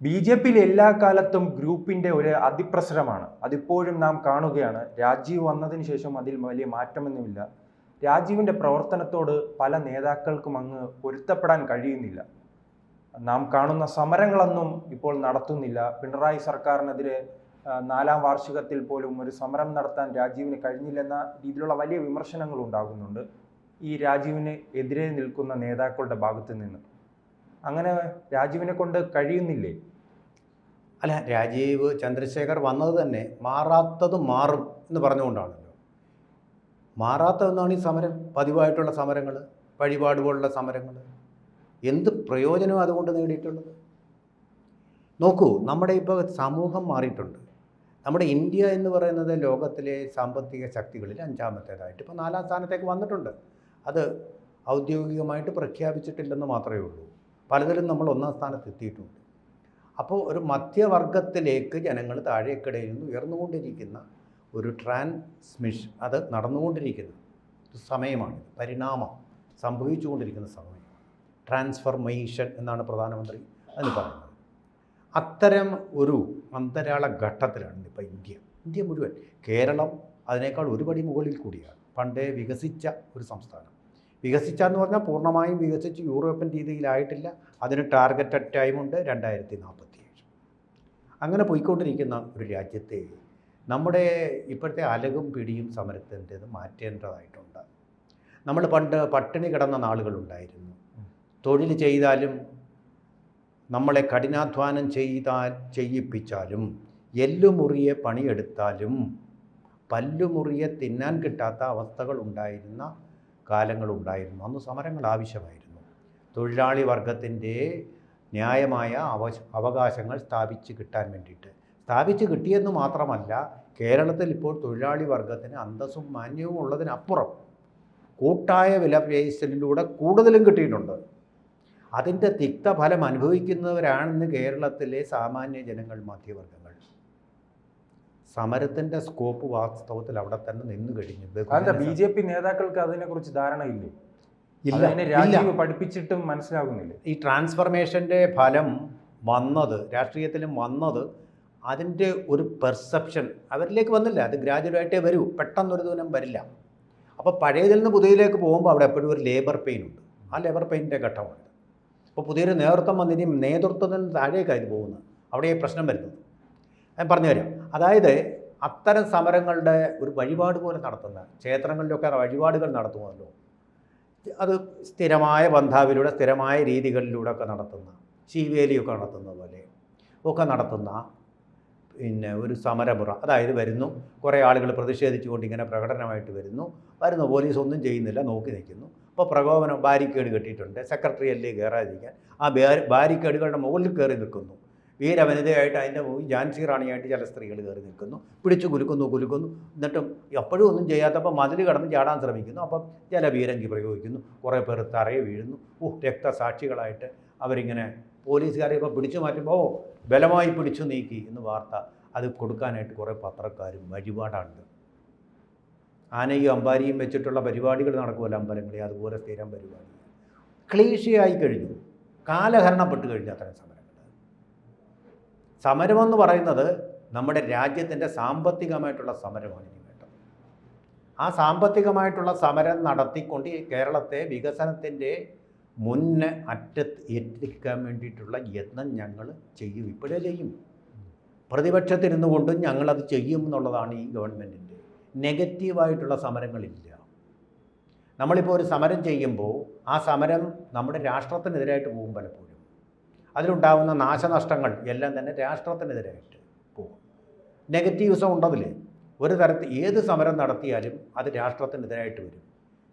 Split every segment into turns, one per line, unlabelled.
ബി.ജെ.പിയിൽ എല്ലാ കാലത്തും ഗ്രൂപ്പിന്റെ ഒരു അതിപ്രസരമാണ്. അതിപ്പോഴും നാം കാണുകയാണ്. രാജീവ് വന്നതിന് ശേഷം അതിൽ വലിയ മാറ്റമൊന്നുമില്ല. രാജീവിന്റെ പ്രവർത്തനത്തോട് പല നേതാക്കൾക്കും അങ്ങ് പൊരുത്തപ്പെടാൻ കഴിയുന്നില്ല. നാം കാണുന്ന സമരങ്ങളൊന്നും ഇപ്പോൾ നടത്തുന്നില്ല. പിണറായി സർക്കാരിനെതിരെ 4-ാം വാർഷികത്തിൽ പോലും ഒരു സമരം നടത്താൻ രാജീവിന് കഴിഞ്ഞില്ലെന്ന രീതിയിലുള്ള വലിയ വിമർശനങ്ങൾ ഉണ്ടാകുന്നുണ്ട് ഈ രാജീവിന് എതിരെ നിൽക്കുന്ന നേതാക്കളുടെ ഭാഗത്ത് നിന്ന്. അങ്ങനെ രാജീവിനെ കൊണ്ട് കഴിയുന്നില്ലേ?
അല്ല, രാജീവ് ചന്ദ്രശേഖർ വന്നത് തന്നെ മാറാത്തത് മാറും എന്ന് പറഞ്ഞുകൊണ്ടാണല്ലോ. മാറാത്തതെന്നാണ് ഈ സമരം, പതിവായിട്ടുള്ള സമരങ്ങൾ, വഴിപാടുപോലുള്ള സമരങ്ങൾ. എന്ത് പ്രയോജനവും അതുകൊണ്ട് നേടിയിട്ടുള്ളത്? നോക്കൂ, നമ്മുടെ ഇപ്പോൾ സമൂഹം മാറിയിട്ടുണ്ട്. നമ്മുടെ ഇന്ത്യ എന്ന് പറയുന്നത് ലോകത്തിലെ സാമ്പത്തിക ശക്തികളിൽ 5-ാമത്തേതായിട്ട് ഇപ്പോൾ 4-ാം സ്ഥാനത്തേക്ക് വന്നിട്ടുണ്ട്. അത് ഔദ്യോഗികമായിട്ട് പ്രഖ്യാപിച്ചിട്ടില്ലെന്ന് മാത്രമേ ഉള്ളൂ. പലതിലും നമ്മൾ 1-ാം സ്ഥാനത്ത് എത്തിയിട്ടുണ്ട്. അപ്പോൾ ഒരു മധ്യവർഗത്തിലേക്ക് ജനങ്ങൾ താഴേക്കിടയിൽ നിന്ന് ഉയർന്നുകൊണ്ടിരിക്കുന്ന ഒരു ട്രാൻസ്മിഷൻ, അത് നടന്നുകൊണ്ടിരിക്കുന്ന സമയമാണ്. പരിണാമം സംഭവിച്ചുകൊണ്ടിരിക്കുന്ന സമയം, ട്രാൻസ്ഫർമേഷൻ എന്നാണ് പ്രധാനമന്ത്രി അതിന് പറയുന്നത്. അത്തരം ഒരു അന്തരാള ഘട്ടത്തിലാണ് ഇപ്പോൾ ഇന്ത്യ മുഴുവൻ. കേരളം അതിനേക്കാൾ ഒരുപടി മുകളിൽ കൂടിയാണ്. പണ്ടേ വികസിച്ച ഒരു സംസ്ഥാനം. വികസിച്ചെന്ന് പറഞ്ഞാൽ പൂർണ്ണമായും വികസിച്ച് യൂറോപ്യൻ രീതിയിലായിട്ടില്ല. അതിന് ടാർഗറ്റഡ് ടൈമുണ്ട് 2047. അങ്ങനെ പോയിക്കൊണ്ടിരിക്കുന്ന ഒരു രാജ്യത്തെ നമ്മുടെ ഇപ്പോഴത്തെ അലകും പിടിയും സമരത്തിൻ്റേത് മാറ്റേണ്ടതായിട്ടുണ്ട്. നമ്മൾ പണ്ട് പട്ടിണി കിടന്ന നാളുകളുണ്ടായിരുന്നു. തൊഴിൽ ചെയ്താലും നമ്മളെ കഠിനാധ്വാനം ചെയ്യിപ്പിച്ചാലും എല്ലുമുറിയെ പണിയെടുത്താലും പല്ലുമുറിയെ തിന്നാൻ കിട്ടാത്ത അവസ്ഥകൾ ഉണ്ടായിരുന്ന കാലങ്ങളുണ്ടായിരുന്നു. അന്ന് സമരങ്ങൾ ആവശ്യമായിരുന്നു. തൊഴിലാളി വർഗത്തിൻ്റെ ന്യായമായ അവകാശങ്ങൾ സ്ഥാപിച്ച് കിട്ടാൻ വേണ്ടിയിട്ട്. സ്ഥാപിച്ച് കിട്ടിയെന്ന് മാത്രമല്ല, കേരളത്തിൽ ഇപ്പോൾ തൊഴിലാളി വർഗത്തിന് അന്തസ്സും മാന്യവും ഉള്ളതിനപ്പുറം കൂട്ടായ വിലപേശലിലൂടെ കൂടുതലും കിട്ടിയിട്ടുണ്ട്. അതിൻ്റെ തിക്തഫലം അനുഭവിക്കുന്നവരാണെന്ന് കേരളത്തിലെ സാമാന്യ ജനങ്ങൾ, മധ്യവർഗങ്ങൾ. സമരത്തിൻ്റെ സ്കോപ്പ് വാസ്തവത്തിൽ അവിടെ തന്നെ നിന്ന് കഴിഞ്ഞു.
ബി.ജെ.പി നേതാക്കൾക്ക് അതിനെക്കുറിച്ച് ധാരണയില്ലേ? രാജീവ് പഠിപ്പിച്ചിട്ടും മനസ്സിലാകുന്നില്ല.
ഈ ട്രാൻസ്ഫർമേഷൻ്റെ ഫലം വന്നത്, രാഷ്ട്രീയത്തിലും വന്നത്, അതിൻ്റെ ഒരു പെർസെപ്ഷൻ അവരിലേക്ക് വന്നില്ല. അത് ഗ്രാജുവലായിട്ടേ വരൂ, പെട്ടെന്നൊരു ദിനം വരില്ല. അപ്പോൾ പഴയതിൽ നിന്ന് പുതിയതിലേക്ക് പോകുമ്പോൾ അവിടെ എപ്പോഴും ഒരു ലേബർ പെയിൻ ഉണ്ട്. ആ ലേബർ പെയിൻ്റെ ഘട്ടമാണ്. ഇപ്പോൾ പുതിയൊരു നേതൃത്വം വന്നിനി നേതൃത്വത്തിന് താഴേക്കായി പോകുന്നത്. അവിടെ ഈ പ്രശ്നം വരുന്നത് ഞാൻ പറഞ്ഞുതരാം. അതായത് അത്തരം സമരങ്ങളുടെ ഒരു വഴിപാട് പോലെ നടത്തുന്ന, ക്ഷേത്രങ്ങളിലൊക്കെ വഴിപാടുകൾ നടത്തുമല്ലോ, അത് സ്ഥിരമായ ബന്ധാവിലൂടെ, സ്ഥിരമായ രീതികളിലൂടെ ഒക്കെ നടത്തുന്ന, ശീവേലിയൊക്കെ നടത്തുന്ന പോലെ ഒക്കെ നടത്തുന്ന ഒരു സമരമുറ. അതായത് വരുന്നു, കുറേ ആളുകൾ പ്രതിഷേധിച്ചുകൊണ്ട് ഇങ്ങനെ പ്രകടനമായിട്ട് വരുന്നു, പോലീസ് ഒന്നും ചെയ്യുന്നില്ല, നോക്കി നിൽക്കുന്നു. അപ്പോൾ പ്രകോപനം, ബാരിക്കേഡ് കെട്ടിയിട്ടുണ്ട്, സെക്രട്ടറിയല്ലേ കയറാതിരിക്കാൻ. ആ ബാരിക്കേഡുകളുടെ മുകളിൽ കയറി നിൽക്കുന്നു. വീരവനിതയായിട്ട് അതിൻ്റെ മുകളിൽ ഝാൻസി റാണിയായിട്ട് ചില സ്ത്രീകൾ കയറി നിൽക്കുന്നു, പിടിച്ചു കുലുക്കുന്നു. എന്നിട്ടും എപ്പോഴും ഒന്നും ചെയ്യാത്തപ്പോൾ മതിൽ കടന്ന് ചാടാൻ ശ്രമിക്കുന്നു. അപ്പം ചില ബീരങ്കി പ്രയോഗിക്കുന്നു, കുറേ പേർ തറയെ വീഴുന്നു. രക്തസാക്ഷികളായിട്ട് അവരിങ്ങനെ പോലീസുകാരെ ഇപ്പോൾ പിടിച്ചു മാറ്റുമ്പോൾ ബലമായി പിടിച്ചു നീക്കി എന്ന് വാർത്ത അത് കൊടുക്കാനായിട്ട് കുറേ പത്രക്കാരും വഴിപാടാണ്. ആനയും അമ്പാരിയും വെച്ചിട്ടുള്ള പരിപാടികൾ നടക്കുമല്ലോ അമ്പലങ്ങളിൽ, അതുപോലെ സ്ഥിരം പരിപാടി ക്ലീശയായി കഴിഞ്ഞു, കാലഹരണപ്പെട്ട് കഴിഞ്ഞു അത്തരം സമരങ്ങൾ. സമരമെന്ന് പറയുന്നത് നമ്മുടെ രാജ്യത്തിൻ്റെ സാമ്പത്തികമായിട്ടുള്ള സമരമാണ് ഇനി വേണ്ടത്. ആ സാമ്പത്തികമായിട്ടുള്ള സമരം നടത്തിക്കൊണ്ട് കേരളത്തെ വികസനത്തിൻ്റെ മുന്നേ എത്തിക്കാൻ വേണ്ടിയിട്ടുള്ള യത്നം ഞങ്ങൾ ചെയ്യും, ഇപ്പോഴേ ചെയ്യും. പ്രതിപക്ഷത്തിരുന്നു കൊണ്ടും ഞങ്ങളത് ചെയ്യും എന്നുള്ളതാണ് ഈ ഗവൺമെൻറ്റിൻ്റെ. നെഗറ്റീവായിട്ടുള്ള സമരങ്ങളില്ല. നമ്മളിപ്പോൾ ഒരു സമരം ചെയ്യുമ്പോൾ ആ സമരം നമ്മുടെ രാഷ്ട്രത്തിനെതിരായിട്ട് പോകും. പലപ്പോഴും അതിലുണ്ടാകുന്ന നാശനഷ്ടങ്ങൾ എല്ലാം തന്നെ രാഷ്ട്രത്തിനെതിരായിട്ട് പോകും. നെഗറ്റീവ്സും ഉണ്ടതിൽ. ഒരു തരത്തിൽ ഏത് സമരം നടത്തിയാലും അത് രാഷ്ട്രത്തിനെതിരായിട്ട് വരും.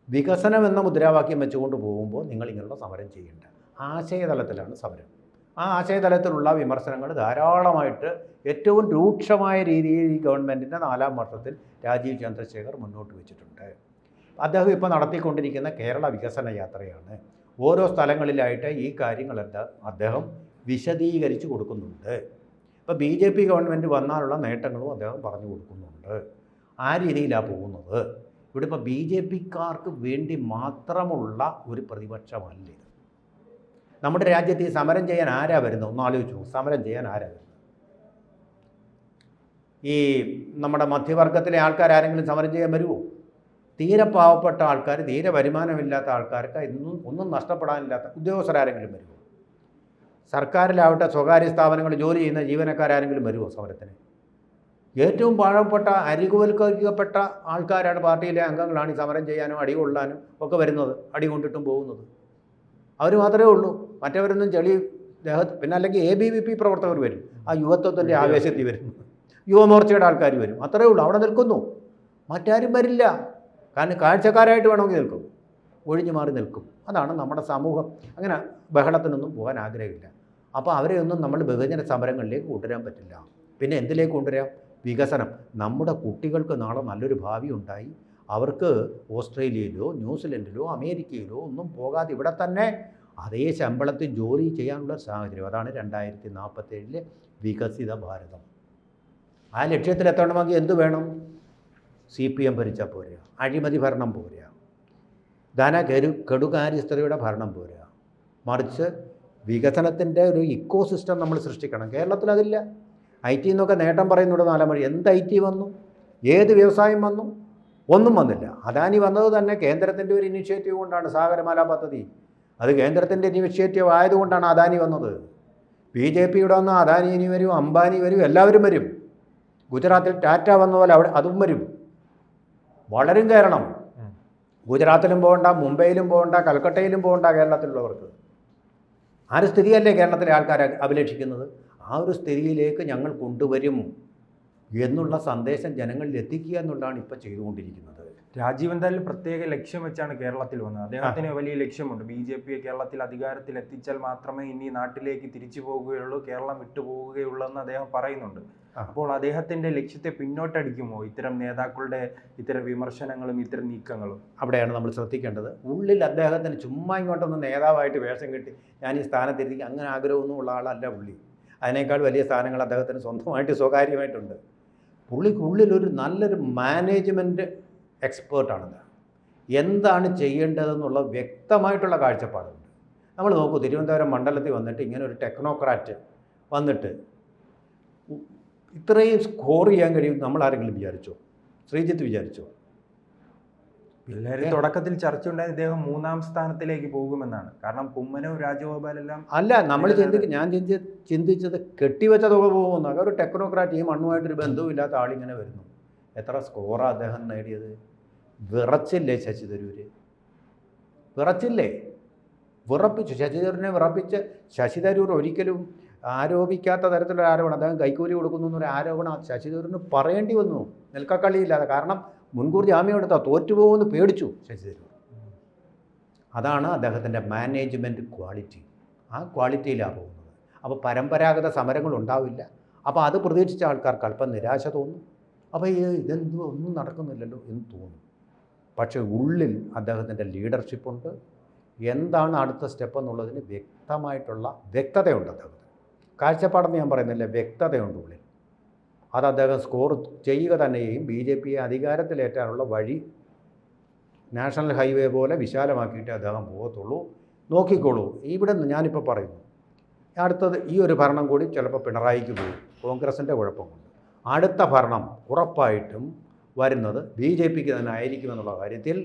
വികസനം എന്ന മുദ്രാവാക്യം വെച്ചുകൊണ്ട് പോകുമ്പോൾ നിങ്ങളിങ്ങനെയുള്ള സമരം ചെയ്യേണ്ട. ആശയതലത്തിലാണ് സമരം. ആ ആശയതലത്തിലുള്ള വിമർശനങ്ങൾ ധാരാളമായിട്ട് ഏറ്റവും രൂക്ഷമായ രീതിയിൽ ഈ ഗവൺമെൻറ്റിൻ്റെ 4-ാം വർഷത്തിൽ രാജീവ് ചന്ദ്രശേഖർ മുന്നോട്ട് വെച്ചിട്ടുണ്ട്. അദ്ദേഹം ഇപ്പോൾ നടത്തിക്കൊണ്ടിരിക്കുന്ന കേരള വികസന യാത്രയാണ്. ഓരോ സ്ഥലങ്ങളിലായിട്ട് ഈ കാര്യങ്ങളെല്ലാം അദ്ദേഹം വിശദീകരിച്ച് കൊടുക്കുന്നുണ്ട്. ഇപ്പോൾ ബി.ജെ.പി ഗവൺമെൻറ് വന്നാലുള്ള നേട്ടങ്ങളും അദ്ദേഹം പറഞ്ഞു കൊടുക്കുന്നുണ്ട്. ആ രീതിയിലാണ് പോകുന്നത്. ഇവിടെ ഇപ്പോൾ ബി.ജെ.പിക്കാർക്ക് വേണ്ടി മാത്രമുള്ള ഒരു പ്രതിപക്ഷമല്ല ഇത്. നമ്മുടെ രാജ്യത്ത് ഈ സമരം ചെയ്യാൻ ആരാ വരുന്നത്? ഒന്ന് ആലോചിച്ചു. സമരം ചെയ്യാൻ ആരാ വരുന്നത്? ഈ നമ്മുടെ മധ്യവർഗത്തിലെ ആൾക്കാരെങ്കിലും സമരം ചെയ്യാൻ വരുമോ? തീരെ പാവപ്പെട്ട ആൾക്കാർ, തീരെ വരുമാനമില്ലാത്ത ആൾക്കാർക്ക് ഒന്നും നഷ്ടപ്പെടാനില്ലാത്ത ഉദ്യോഗസ്ഥരാരെങ്കിലും വരുമോ? സർക്കാരിലാവട്ടെ സ്വകാര്യ സ്ഥാപനങ്ങളിൽ ജോലി ചെയ്യുന്ന ജീവനക്കാരെങ്കിലും വരുമോ സമരത്തിന്? ഏറ്റവും പാവപ്പെട്ട അരികുവൽക്കരിക്കപ്പെട്ട ആൾക്കാരാണ്, പാർട്ടിയിലെ അംഗങ്ങളാണ് ഈ സമരം ചെയ്യാനും അടി കൊള്ളാനും ഒക്കെ വരുന്നത്, അടി കൊണ്ടിട്ടും പോകുന്നത്. അവർ മാത്രമേ ഉള്ളൂ. മറ്റവരൊന്നും ചെളി ദേഹത്ത്. പിന്നെ അല്ലെങ്കിൽ ABVP പ്രവർത്തകർ വരും, ആ യുവത്വത്തിൻ്റെ ആവേശത്തിൽ വരും, യുവമോർച്ചയുടെ ആൾക്കാർ വരും, അത്രേ ഉള്ളൂ. അവിടെ നിൽക്കുന്നു, മറ്റാരും വരില്ല. കാരണം കാഴ്ചക്കാരായിട്ട് വേണമെങ്കിൽ നിൽക്കും, ഒഴിഞ്ഞു മാറി നിൽക്കും. അതാണ് നമ്മുടെ സമൂഹം. അങ്ങനെ ബഹളത്തിനൊന്നും പോകാൻ ആഗ്രഹമില്ല. അപ്പോൾ അവരെയൊന്നും നമ്മൾ ബഹുജന സമരങ്ങളിലേക്ക് കൊണ്ടുവരാൻ പറ്റില്ല. പിന്നെ എന്തിലേക്ക് കൊണ്ടുവരാം? വികസനം. നമ്മുടെ കുട്ടികൾക്ക് നാളെ നല്ലൊരു ഭാവി ഉണ്ടായി അവർക്ക് ഓസ്ട്രേലിയയിലോ ന്യൂസിലൻഡിലോ അമേരിക്കയിലോ ഒന്നും പോകാതെ ഇവിടെ തന്നെ അതേ ശമ്പളത്തിൽ ജോലി ചെയ്യാനുള്ള സാഹചര്യം. അതാണ് 2047 വികസിത ഭാരതം. ആ ലക്ഷ്യത്തിലെത്തണമെങ്കിൽ എന്ത് വേണം? CPM ഭരിച്ചാൽ പോരുക, അഴിമതി ഭരണം പോരുക, കെടുകാര്യസ്ഥതയുടെ ഭരണം പോരുക. മറിച്ച് വികസനത്തിൻ്റെ ഒരു ഇക്കോ സിസ്റ്റം നമ്മൾ സൃഷ്ടിക്കണം. കേരളത്തിൽ അതില്ല. IT എന്നൊക്കെ നേട്ടം പറയുന്നുണ്ട് 4 മണി. എന്ത് IT വന്നു? ഏത് വ്യവസായം വന്നു? ഒന്നും വന്നില്ല. അദാനി വന്നത് തന്നെ കേന്ദ്രത്തിൻ്റെ ഒരു ഇനിഷ്യേറ്റീവ് കൊണ്ടാണ്. സാഗരമാല പദ്ധതി അത് കേന്ദ്രത്തിൻ്റെ ഇനിഷ്യേറ്റീവ് ആയതുകൊണ്ടാണ് അദാനി വന്നത്. BJPയുടെ വന്ന അദാനി ഇനി വരും, അംബാനി വരും, എല്ലാവരും വരും. ഗുജറാത്തിൽ ടാറ്റ വന്ന പോലെ അവിടെ അതും വരും. വളരും കേരളം. ഗുജറാത്തിലും പോകണ്ട, മുംബൈയിലും പോകണ്ട, കൽക്കട്ടയിലും പോകണ്ട കേരളത്തിലുള്ളവർക്ക്. ആ ഒരു സ്ഥിതിയല്ലേ കേരളത്തിലെ ആൾക്കാർ അഭിലഷിക്കുന്നത്? ആ ഒരു സ്ഥിതിയിലേക്ക് ഞങ്ങൾ കൊണ്ടുവരും എന്നുള്ള സന്ദേശം ജനങ്ങളിൽ എത്തിക്കുക എന്നുള്ളതാണ് ഇപ്പോൾ ചെയ്തുകൊണ്ടിരിക്കുന്നത്.
രാജീവ് എന്തായാലും പ്രത്യേക ലക്ഷ്യം വെച്ചാണ് കേരളത്തിൽ വന്നത്. അദ്ദേഹത്തിന് വലിയ ലക്ഷ്യമുണ്ട്. BJP കേരളത്തിൽ അധികാരത്തിൽ എത്തിച്ചാൽ മാത്രമേ ഇനി നാട്ടിലേക്ക് തിരിച്ചു പോവുകയുള്ളൂ, കേരളം വിട്ടുപോവുകയുള്ളൂ എന്ന് അദ്ദേഹം പറയുന്നുണ്ട്. അപ്പോൾ അദ്ദേഹത്തിന്റെ ലക്ഷ്യത്തെ പിന്നോട്ടടിക്കുമോ ഇത്തരം നേതാക്കളുടെ ഇത്തരം വിമർശനങ്ങളും ഇത്തരം നീക്കങ്ങളും?
അവിടെയാണ് നമ്മൾ ശ്രദ്ധിക്കേണ്ടത്. ഉള്ളിൽ അദ്ദേഹത്തിന് ചുമ്മാ ഇങ്ങോട്ടൊന്ന് നേതാവായിട്ട് വേഷം കെട്ടി ഞാൻ ഈ സ്ഥാനത്തിരിക്കും അങ്ങനെ ആഗ്രഹമൊന്നും ഉള്ള ആളല്ല പുള്ളി. അതിനേക്കാൾ വലിയ സ്ഥാനങ്ങൾ അദ്ദേഹത്തിന് സ്വന്തമായിട്ട് സ്വകാര്യമായിട്ടുണ്ട്. പുള്ളിക്ക് ഉള്ളിലൊരു നല്ലൊരു മാനേജ്മെൻറ്റ് എക്സ്പേർട്ടാണ്. എന്താണ് ചെയ്യേണ്ടതെന്നുള്ള വ്യക്തമായിട്ടുള്ള കാഴ്ചപ്പാടുണ്ട്. നമ്മൾ നോക്കൂ, തിരുവനന്തപുരം മണ്ഡലത്തിൽ വന്നിട്ട് ഇങ്ങനെ ഒരു ടെക്നോക്രാറ്റ് വന്നിട്ട് ഇത്രയും സ്കോർ ചെയ്യാൻ കഴിയും നമ്മൾ ആരെങ്കിലും വിചാരിച്ചോ? ശ്രീജിത്ത് വിചാരിച്ചോ?
എല്ലാവരും തുടക്കത്തിൽ ചർച്ച ഉണ്ടായത് ഇദ്ദേഹം 3ാം സ്ഥാനത്തിലേക്ക് പോകുമെന്നാണ്. കാരണം കുമ്മനവും രാജഗോപാലെല്ലാം
അല്ല, നമ്മൾ ഞാൻ ചിന്തിച്ചത് കെട്ടിവെച്ച തുക പോകുമെന്നാണ്. ഒരു ടെക്നോക്രാറ്റ് ഈ മണ്ണുമായിട്ടൊരു ബന്ധവുമില്ലാത്ത ആളിങ്ങനെ വരുന്നു. എത്ര സ്കോറാണ് അദ്ദേഹം നേടിയത്? വിറച്ചില്ലേ ശശി തരൂർ? വിറച്ചില്ലേ? വിറപ്പിച്ചു. ശശി തരൂരിനെ വിറപ്പിച്ച് ശശി തരൂർ ഒരിക്കലും ആരോപിക്കാത്ത തരത്തിലുള്ള ആരോപണം, അദ്ദേഹം കൈക്കൂലി കൊടുക്കുന്നു എന്നൊരു ആരോപണം ശശി തരൂരിന് പറയേണ്ടി വന്നു നിൽക്കക്കളിയില്ലാതെ. കാരണം മുൻകൂർ ജാമ്യം എടുത്താൽ തോറ്റുപോകുമെന്ന് പേടിച്ചു ശശി തരൂർ. അതാണ് അദ്ദേഹത്തിൻ്റെ മാനേജ്മെൻറ്റ് ക്വാളിറ്റി. ആ ക്വാളിറ്റിയിലാണ് പോകുന്നത്. അപ്പോൾ പരമ്പരാഗത സമരങ്ങൾ ഉണ്ടാവില്ല. അപ്പോൾ അത് പ്രതീക്ഷിച്ച ആൾക്കാർക്ക് അല്പം നിരാശ തോന്നും. അപ്പോൾ ഇതെന്തോ ഒന്നും നടക്കുന്നില്ലല്ലോ എന്ന് തോന്നും. പക്ഷേ ഉള്ളിൽ അദ്ദേഹത്തിൻ്റെ ലീഡർഷിപ്പുണ്ട്. എന്താണ് അടുത്ത സ്റ്റെപ്പ് എന്നുള്ളതിന് വ്യക്തമായിട്ടുള്ള വ്യക്തതയുണ്ട് അദ്ദേഹത്തിന്. കാഴ്ചപ്പാടെന്ന് ഞാൻ പറയുന്നില്ല, വ്യക്തതയുണ്ട് ഉള്ളിൽ. അത് അദ്ദേഹം സ്കോർ ചെയ്യുക തന്നെ ചെയ്യും. BJPയെ അധികാരത്തിലേറ്റാനുള്ള വഴി നാഷണൽ ഹൈവേ പോലെ വിശാലമാക്കിയിട്ടേ അദ്ദേഹം പോകത്തുള്ളൂ. നോക്കിക്കോളൂ. ഇവിടെ നിന്ന് ഞാനിപ്പോൾ പറയുന്നു, അടുത്തത് ഈ ഒരു ഭരണം കൂടി ചിലപ്പോൾ പിണറായിക്ക് പോകും, കോൺഗ്രസിൻ്റെ കുഴപ്പമുണ്ട്. അടുത്ത ഭരണം ഉറപ്പായിട്ടും വരുന്നത് BJPക്ക് തന്നെ ആയിരിക്കുമെന്നുള്ള കാര്യത്തിൽ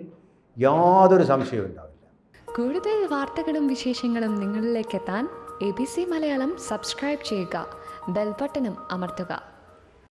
യാതൊരു സംശയവും ഉണ്ടാവില്ല.
കൂടുതൽ വാർത്തകളും വിശേഷങ്ങളും നിങ്ങളിലേക്ക് എത്താൻ ABC മലയാളം സബ്സ്ക്രൈബ് ചെയ്യുക, ബെൽ ബട്ടണും അമർത്തുക.